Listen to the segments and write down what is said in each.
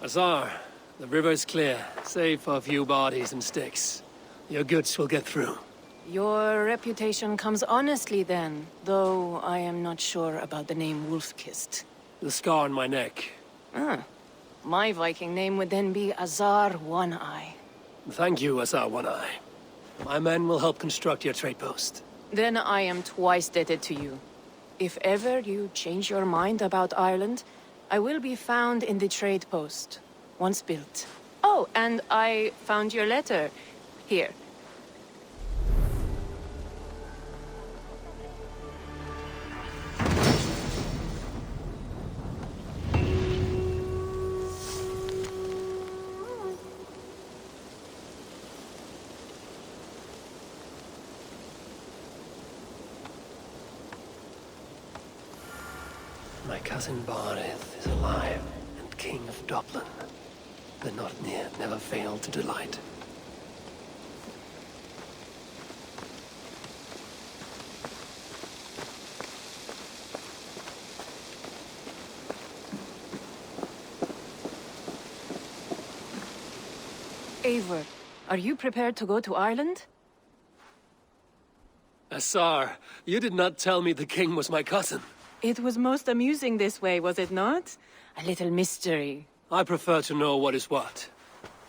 Azar, the river's clear, save for a few bodies and sticks. Your goods will get through. Your reputation comes honestly then, though I am not sure about the name Wolf-Kissed. The scar on my neck. My Viking name would then be Azar One-Eye. Thank you, Azar One-Eye. My men will help construct your trade post. Then I am twice indebted to you. If ever you change your mind about Ireland, I will be found in the trade post, once built. Oh, and I found your letter. Here. My cousin Barith is alive and king of Dublin. The Notnir never failed to delight. Eivor, are you prepared to go to Ireland? Azar, you did not tell me the king was my cousin. It was most amusing this way, was it not? A little mystery. I prefer to know what is what.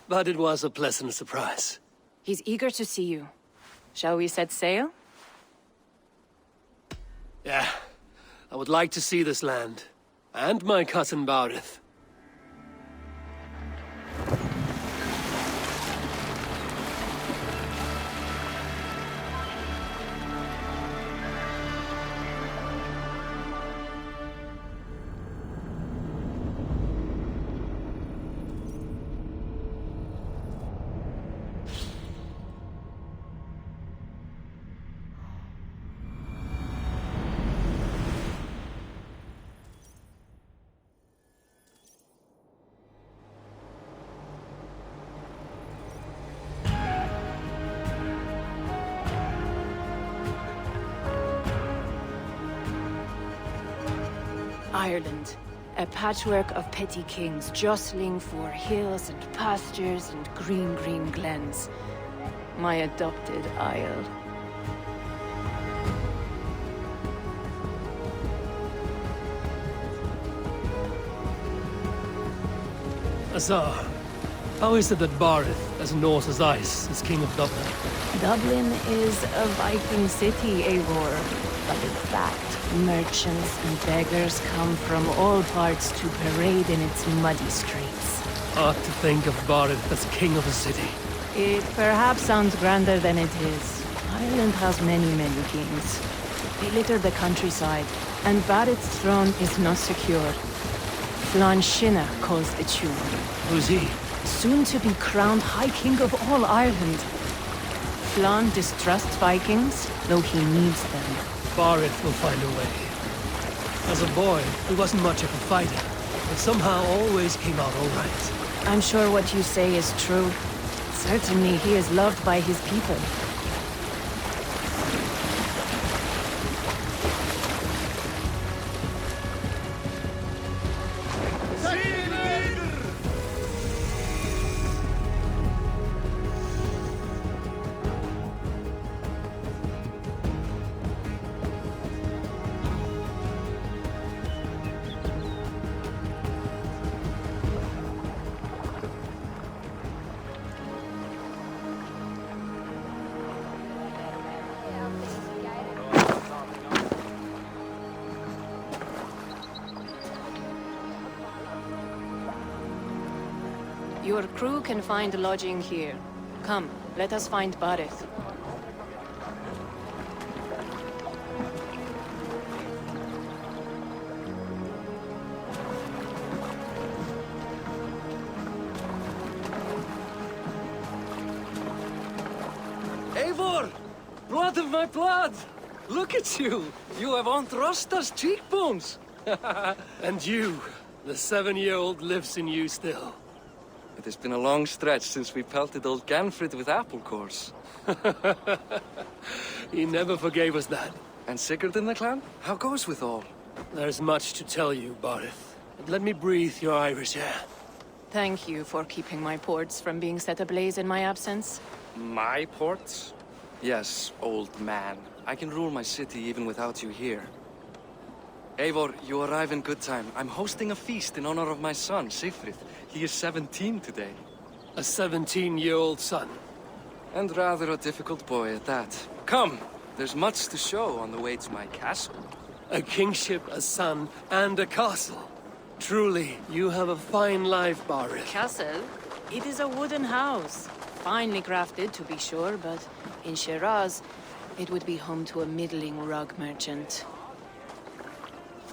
But it was a pleasant surprise. He's eager to see you. Shall we set sail? Yeah. I would like to see this land. And my cousin Barith. Ireland. A patchwork of petty kings jostling for hills and pastures and green glens. My adopted isle. Azar, how is it that Barith, as Norse as ice, is king of Dublin? Dublin is a Viking city, Eivor. But in fact, merchants and beggars come from all parts to parade in its muddy streets. Hard to think of Barith as king of a city. It perhaps sounds grander than it is. Ireland has many kings. They litter the countryside, and Barith's throne is not secure. Flann Sinna calls the tune. Who's he? Soon to be crowned High King of all Ireland. Flann distrusts Vikings, though he needs them. Barith will find a way. As a boy, he wasn't much of a fighter, but somehow always came out all right. I'm sure what you say is true. Certainly he is loved by his people. Your crew can find lodging here. Come, let us find Barith. Eivor! Blood of my blood! Look at you! You have Aunt Rosta's cheekbones! And you, the 7-year-old lives in you still. It has been a long stretch since we pelted old Ganfrid with apple cores. He never forgave us that. And Sigurd in the clan? How goes with all? There's much to tell you, Barith. But let me breathe your Irish air. Thank you for keeping my ports from being set ablaze in my absence. My ports? Yes, old man. I can rule my city even without you here. Eivor, you arrive in good time. I'm hosting a feast in honor of my son, Sigfrid. He is 17 today. A 17-year-old son. And rather a difficult boy at that. Come, there's much to show on the way to my castle. A kingship, a son, and a castle. Truly, you have a fine life, Barith. Castle? It is a wooden house. Finely crafted, to be sure, but in Shiraz, it would be home to a middling rug merchant.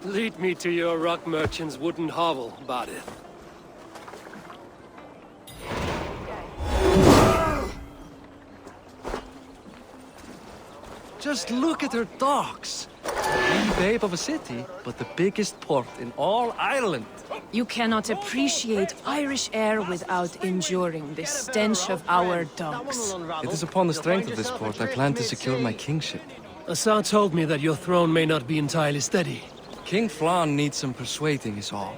Lead me to your rock merchant's wooden hovel, Barith. Just look at her docks. Wee babe of a city, but the biggest port in all Ireland. You cannot appreciate Irish air without enduring the stench of our docks. It is upon the strength of this port I plan to secure my kingship. Asa told me that your throne may not be entirely steady. King Flann needs some persuading is all.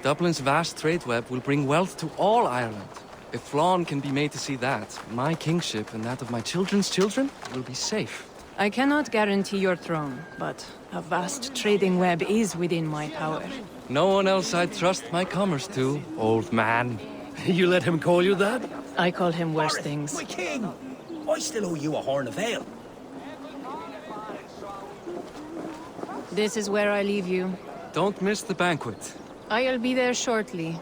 Dublin's vast trade web will bring wealth to all Ireland. If Flann can be made to see that, my kingship and that of my children's children will be safe. I cannot guarantee your throne, but a vast trading web is within my power. No one else I'd trust my commerce to, old man. You let him call you that? I call him worse things. My king! I still owe you a horn of ale. This is where I leave you. Don't miss the banquet. I'll be there shortly.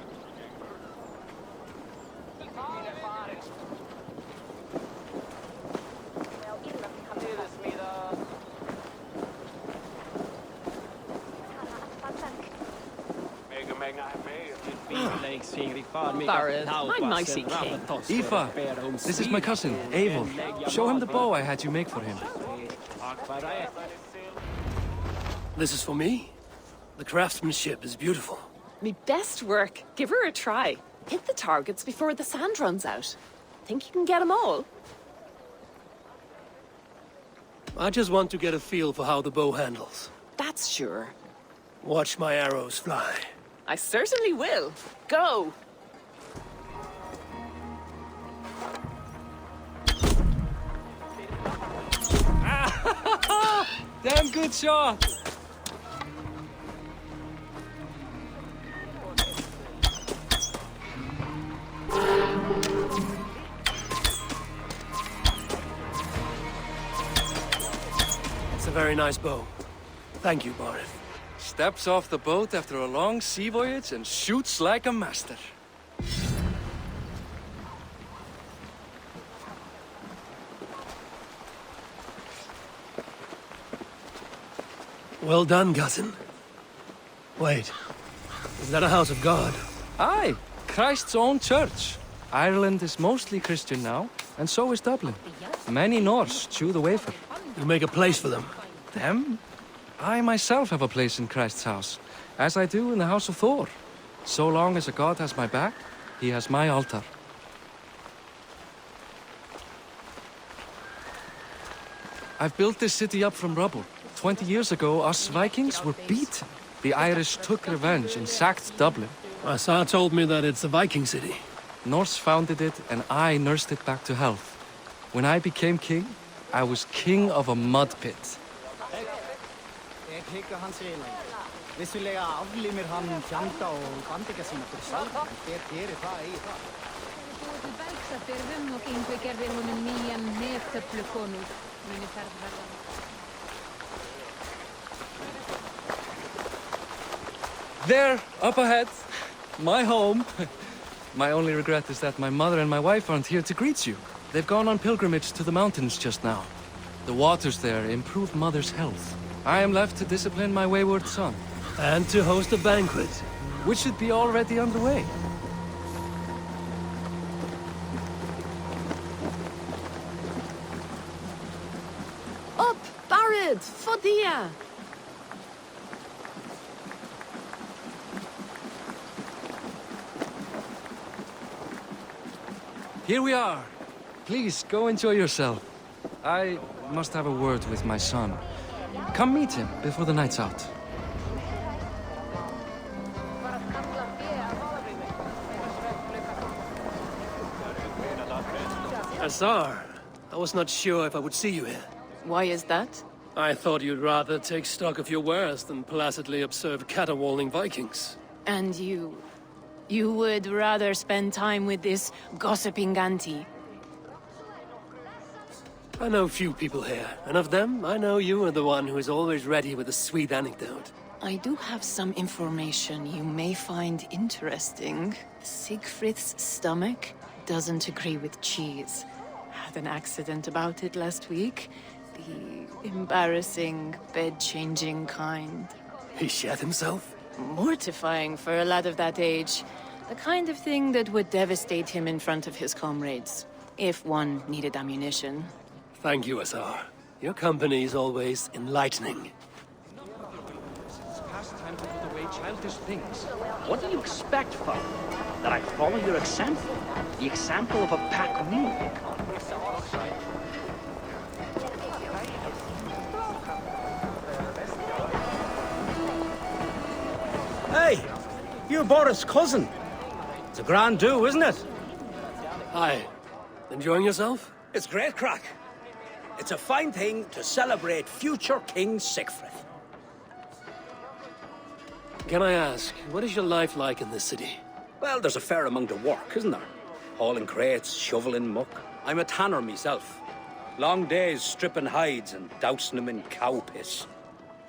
Barith, I'm mighty king. Aoife, this is my cousin, Eivor. Show him the bow I had you make for him. This is for me? The craftsmanship is beautiful. Me best work. Give her a try. Hit the targets before the sand runs out. Think you can get them all? I just want to get a feel for how the bow handles. That's sure. Watch my arrows fly. I certainly will. Go! Damn good shot! It's a very nice bow. Thank you, Barith. Steps off the boat after a long sea voyage and shoots like a master. Well done, cousin. Wait, is that a house of God? Aye, Christ's own church. Ireland is mostly Christian now, and so is Dublin. Many Norse chew the wafer. You make a place for them. Them? I myself have a place in Christ's house, as I do in the house of Thor. So long as a god has my back, he has my altar. I've built this city up from rubble. 20 years ago, us Vikings were beaten. The Irish took revenge and sacked Dublin. Asa told me that it's a Viking city. Norse founded it, and I nursed it back to health. When I became king, I was king of a mud pit. Vissulega aflimir hann fjanda og bandika sína fyrir sjálfan, hver gerir það eigi það? Búið til Belgsafirðum og Yngvi gerði honum nýjan neftöflukonung. Mínu ferðverðan. There, up ahead, my home. My only regret is that my mother and my wife aren't here to greet you. They've gone on pilgrimage to the mountains just now. The waters there improve mother's health. I am left to discipline my wayward son. And to host a banquet. Which should be already underway. Up, Barith! Fodia! Here we are. Please, go enjoy yourself. I must have a word with my son. Come meet him before the night's out. Azar, I was not sure if I would see you here. Why is that? I thought you'd rather take stock of your wares than placidly observe caterwauling Vikings. And you... You would rather spend time with this gossiping auntie? I know few people here, and of them, I know you are the one who is always ready with a sweet anecdote. I do have some information you may find interesting. Siegfried's stomach doesn't agree with cheese. Had an accident about it last week. The embarrassing, bed-changing kind. He shat himself? Mortifying for a lad of that age. The kind of thing that would devastate him in front of his comrades. If one needed ammunition. Thank you, Azar. Your company is always enlightening. It's past time to put away childish things. What do you expect, Father? That I follow your example? The example of a pack mule? Hey! You're Boris' cousin. It's a grand do, isn't it? Hi. Enjoying yourself? It's great crack. It's a fine thing to celebrate future King Siegfried. Can I ask, what is your life like in this city? Well, there's a fair amount of work, isn't there? Hauling crates, shoveling muck. I'm a tanner myself. Long days stripping hides and dousing them in cow piss.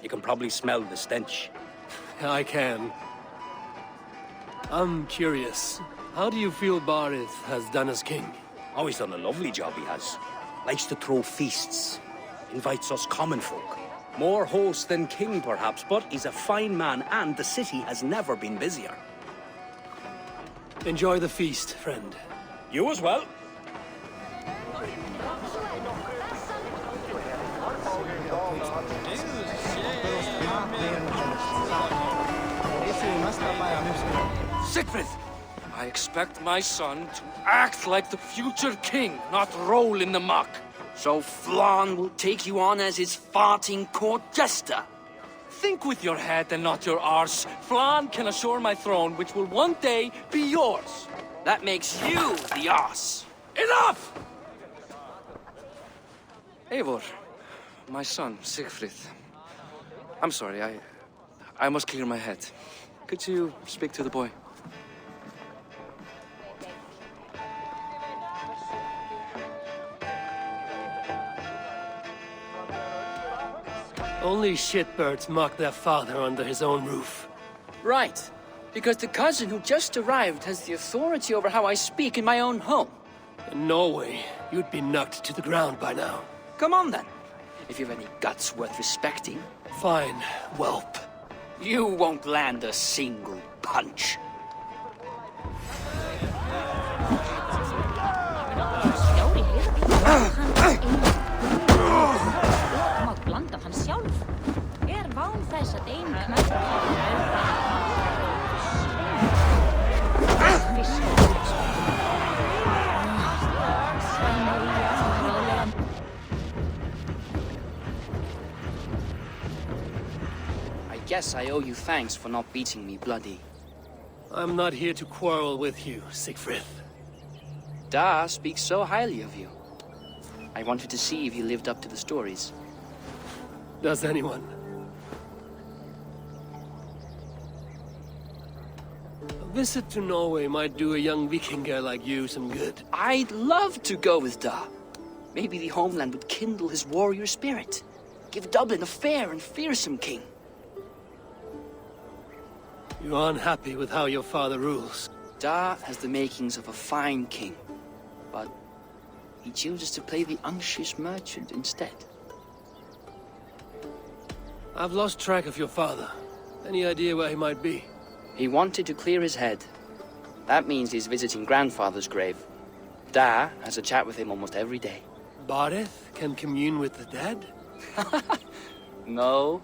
You can probably smell the stench. I can. I'm curious. How do you feel Barith has done as king? Oh, he's done a lovely job, he has. Likes to throw feasts. Invites us common folk. More host than king, perhaps, but he's a fine man, and the city has never been busier. Enjoy the feast, friend. You as well. Siegfried! I expect my son to act like the future king, not roll in the muck. So Flan will take you on as his farting court jester? Think with your head and not your arse. Flan can assure my throne, which will one day be yours. That makes you the ass. Enough! Eivor, my son, Siegfried. I'm sorry, I must clear my head. Could you speak to the boy? Only shitbirds mock their father under his own roof. Right. Because the cousin who just arrived has the authority over how I speak in my own home. In Norway, you'd be knocked to the ground by now. Come on then. If you've any guts worth respecting. Fine, whelp. You won't land a single punch. I guess I owe you thanks for not beating me bloody. I'm not here to quarrel with you, Siegfried. Da speaks so highly of you. I wanted to see if you lived up to the stories. Does anyone? A visit to Norway might do a young Vikinger like you some good. I'd love to go with Da. Maybe the homeland would kindle his warrior spirit. Give Dublin a fair and fearsome king. You are unhappy with how your father rules. Da has the makings of a fine king, but he chooses to play the unctuous merchant instead. I've lost track of your father. Any idea where he might be? He wanted to clear his head. That means he's visiting grandfather's grave. Da has a chat with him almost every day. Barith can commune with the dead? No,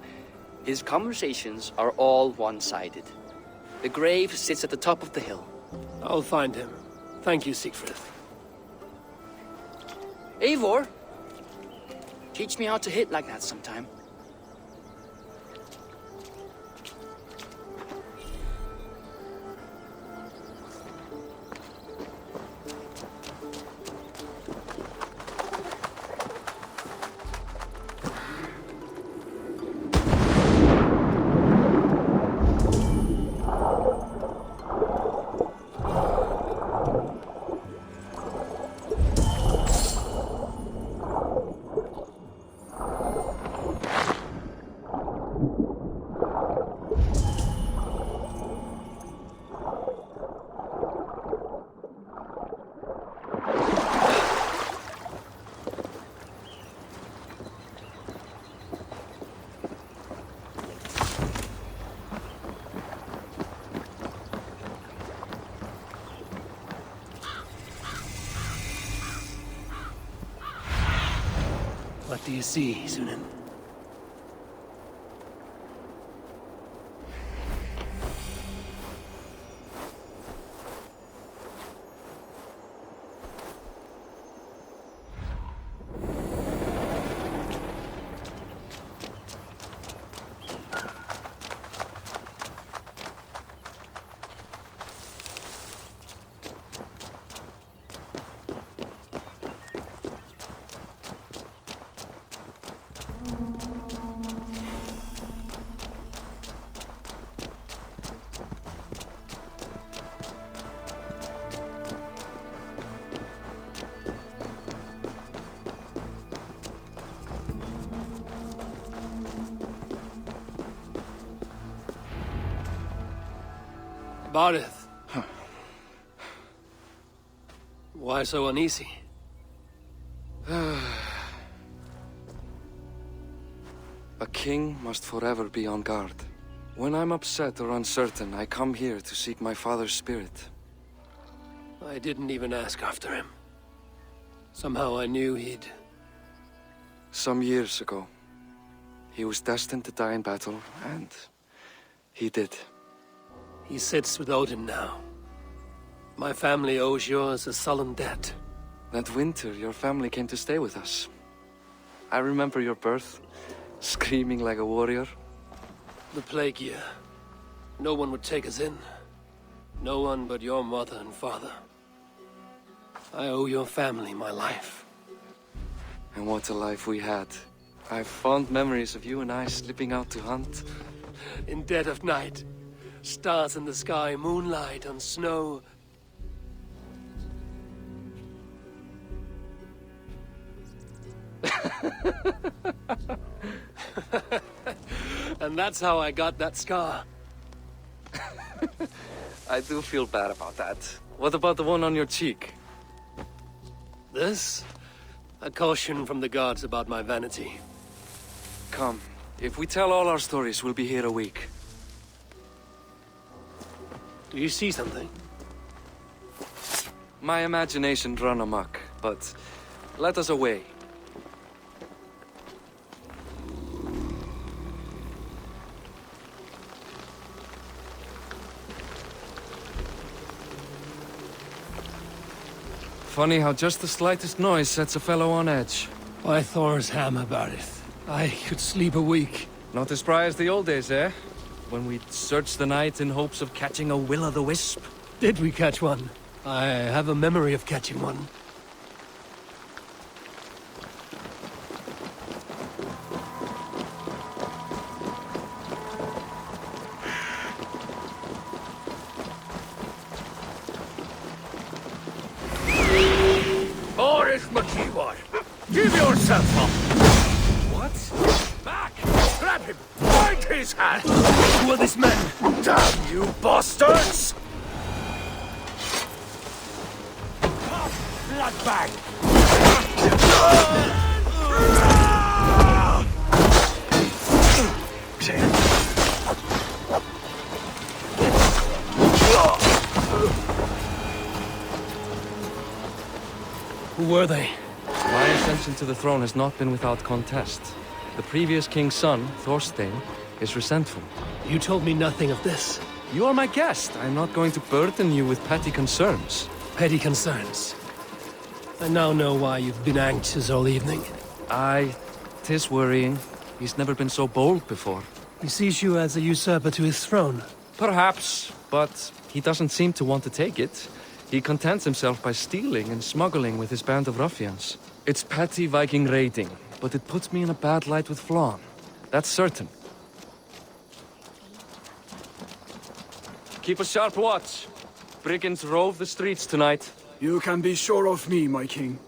his conversations are all one-sided. The grave sits at the top of the hill. I'll find him. Thank you, Siegfried. Eivor, teach me how to hit like that sometime. do you see, Sunan? Barith. Why so uneasy? A king must forever be on guard. When I'm upset or uncertain, I come here to seek my father's spirit. I didn't even ask after him. Somehow I knew he'd... Some years ago, he was destined to die in battle, and he did. He sits with Odin now. My family owes yours a sullen debt. That winter, your family came to stay with us. I remember your birth, screaming like a warrior. The plague year. No one would take us in. No one but your mother and father. I owe your family my life. And what a life we had. I have fond memories of you and I slipping out to hunt. In dead of night. Stars in the sky, moonlight on snow. And that's how I got that scar. I do feel bad about that. What about the one on your cheek? This? A caution from the gods about my vanity. Come, if we tell all our stories, we'll be here a week. Do you see something? My imagination run amok, but let us away. Funny how just the slightest noise sets a fellow on edge. By Thor's hammer, Barith. I could sleep a week. Not as spry as the old days, eh? When we'd search the night in hopes of catching a will-o'-the-wisp. Did we catch one? I have a memory of catching one. Boris McKeewan, give yourself up! What? Back! Grab him! Bind his hand! Who are these men? Damn you bastards! Bloodbag! Who were they? My ascension to the throne has not been without contest. The previous king's son, Thorstein, is resentful. You told me nothing of this. You are my guest. I'm not going to burden you with petty concerns. Petty concerns. I now know why you've been anxious all evening. Aye, 'tis worrying. He's never been so bold before. He sees you as a usurper to his throne. Perhaps, but he doesn't seem to want to take it. He contents himself by stealing and smuggling with his band of ruffians. It's petty Viking raiding, but it puts me in a bad light with Flann. That's certain. Keep a sharp watch. Brigands rove the streets tonight. You can be sure of me, my king.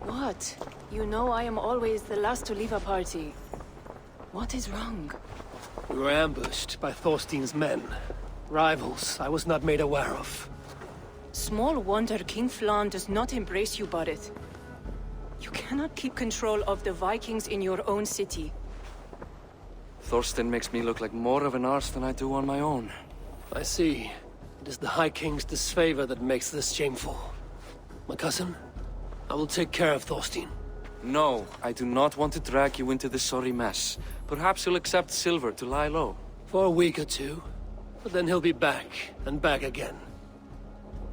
What? You know I am always the last to leave a party. What is wrong? We were ambushed by Thorstein's men. Rivals I was not made aware of. Small wonder King Flan does not embrace you, Barith. You cannot keep control of the Vikings in your own city. Thorstein makes me look like more of an arse than I do on my own. I see. It is the High King's disfavor that makes this shameful. My cousin, I will take care of Thorstein. No, I do not want to drag you into this sorry mess. Perhaps you'll accept silver to lie low. For a week or two, but then he'll be back, and back again.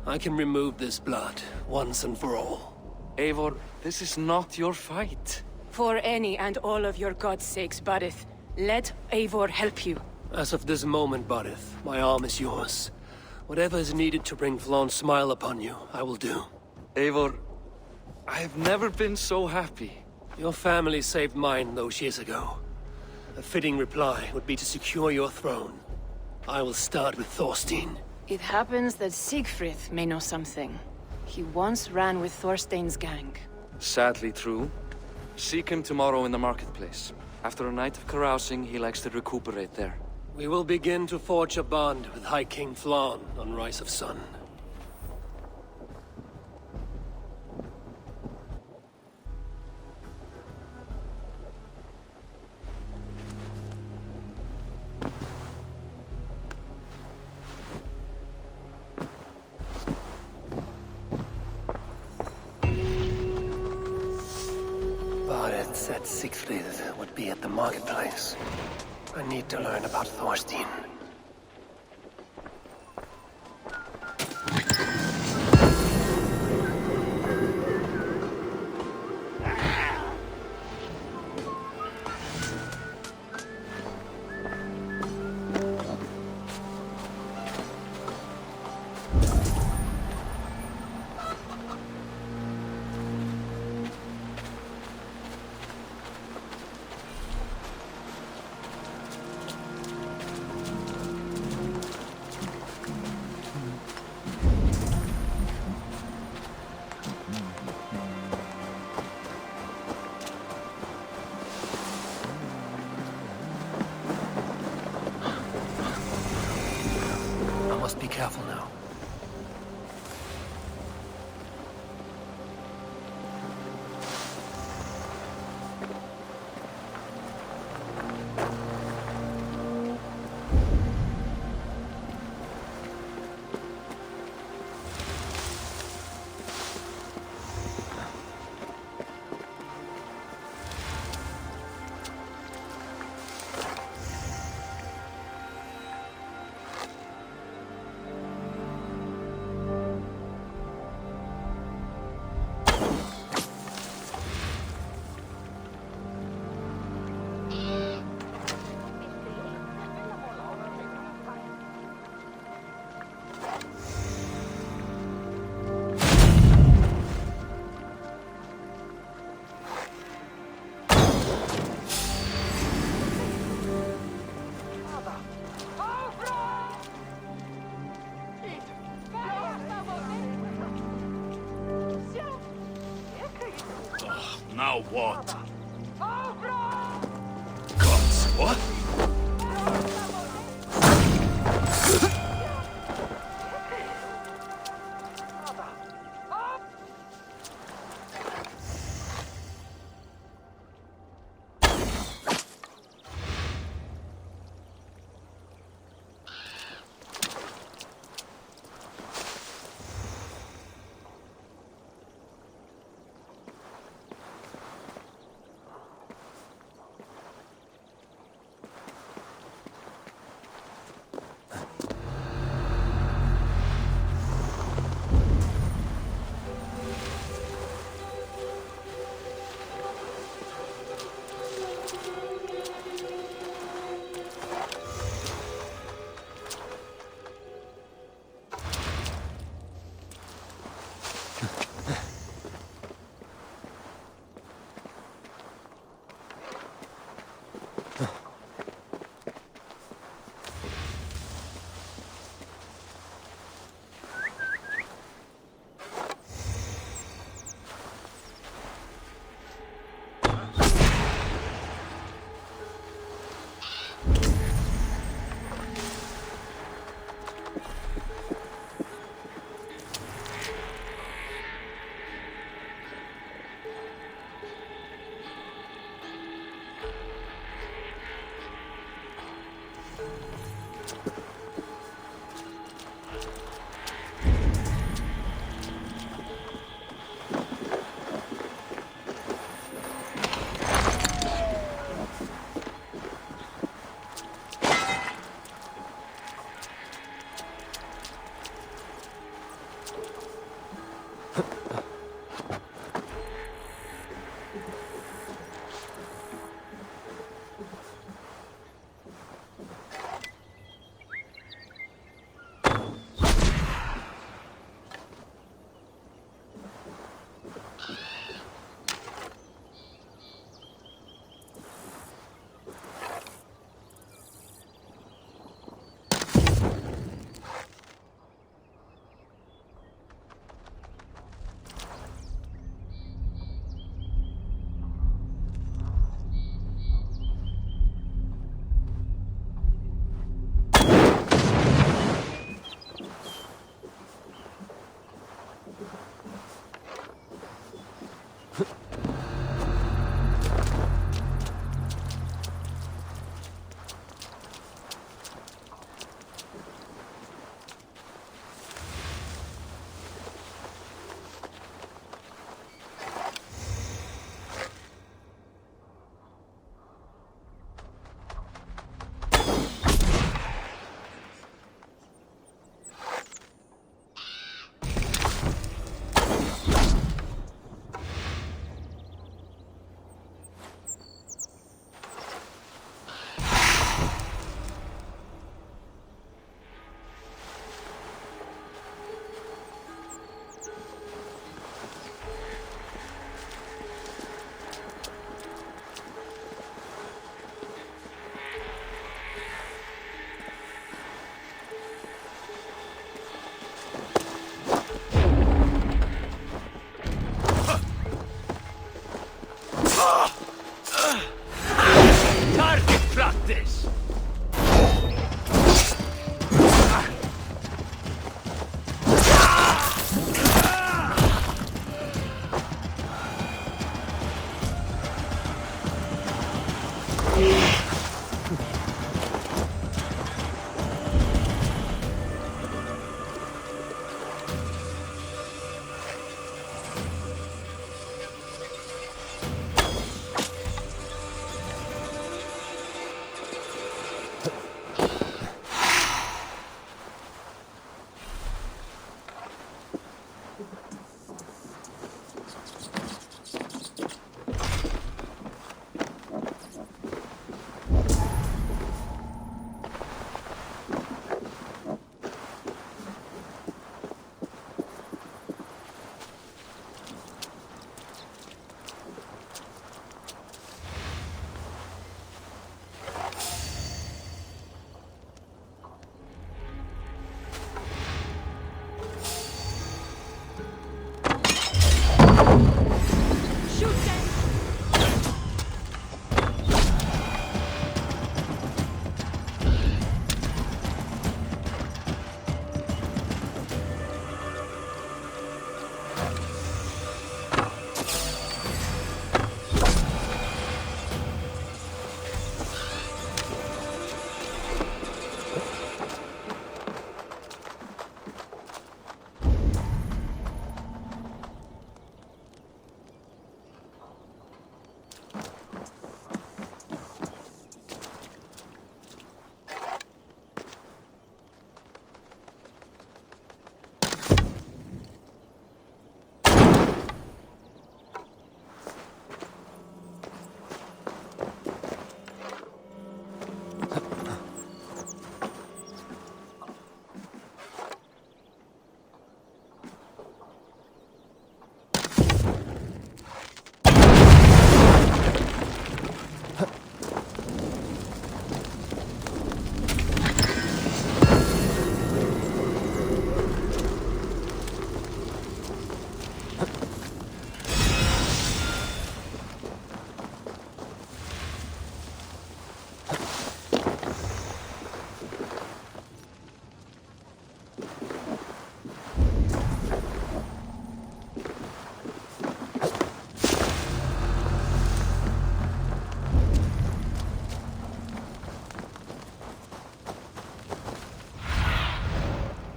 I can remove this blood, once and for all. Eivor, this is not your fight. For any and all of your god's sakes, Barith, let Eivor help you. As of this moment, Barith, my arm is yours. Whatever is needed to bring Flaun's smile upon you, I will do. Eivor, I have never been so happy. Your family saved mine those years ago. A fitting reply would be to secure your throne. I will start with Thorstein. It happens that Siegfried may know something. He once ran with Thorstein's gang. Sadly true. Seek him tomorrow in the marketplace. After a night of carousing, he likes to recuperate there. We will begin to forge a bond with High King Flan on Rise of Sun. Bareth said Siegfried would be at the marketplace. I need to learn about Thorstein. I must be careful now. Now what? Gods, what? Target practice!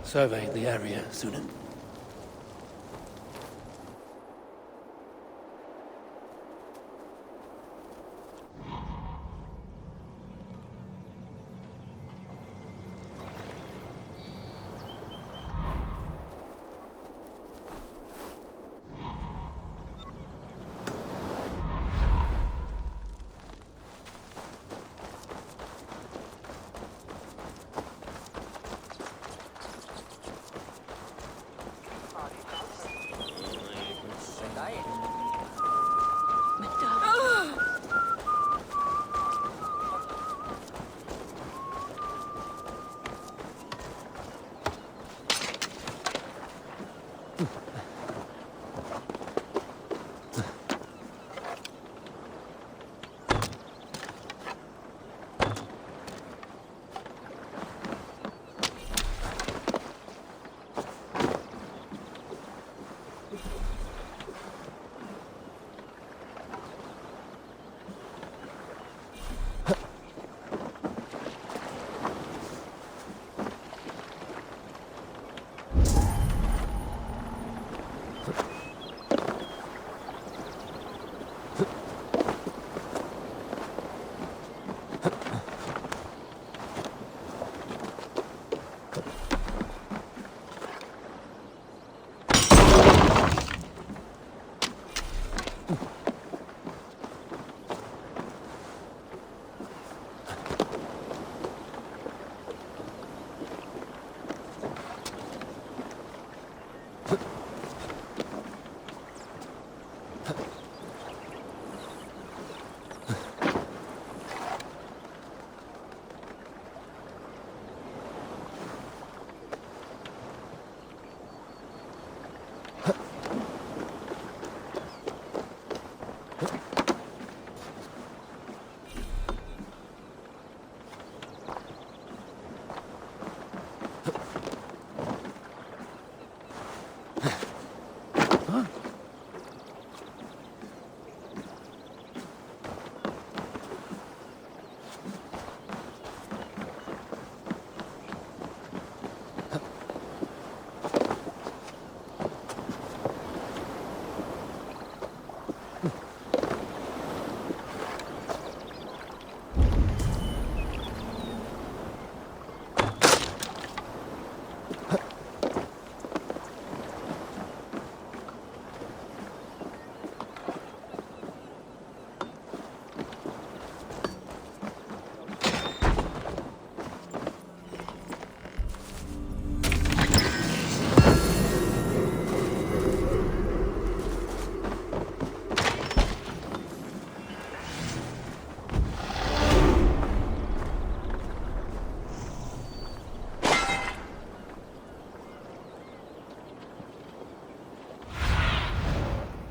Survey the area, Sunan.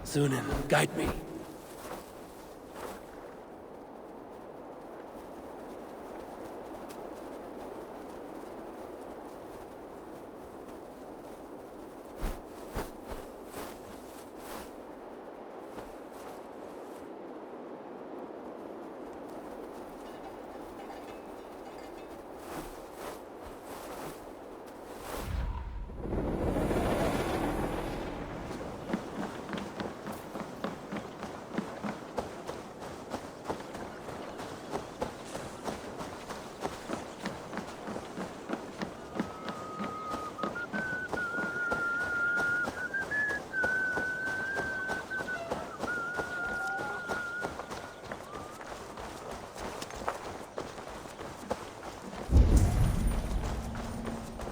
Sunan, guide me.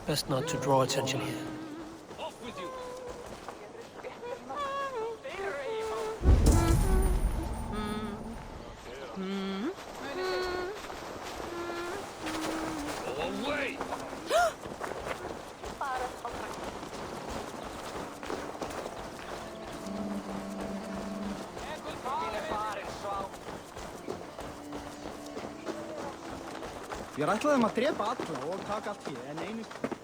Best not to draw attention here. Off with you! Go away! Ég ætlaði að drepa alla og taka allt hér, en einu...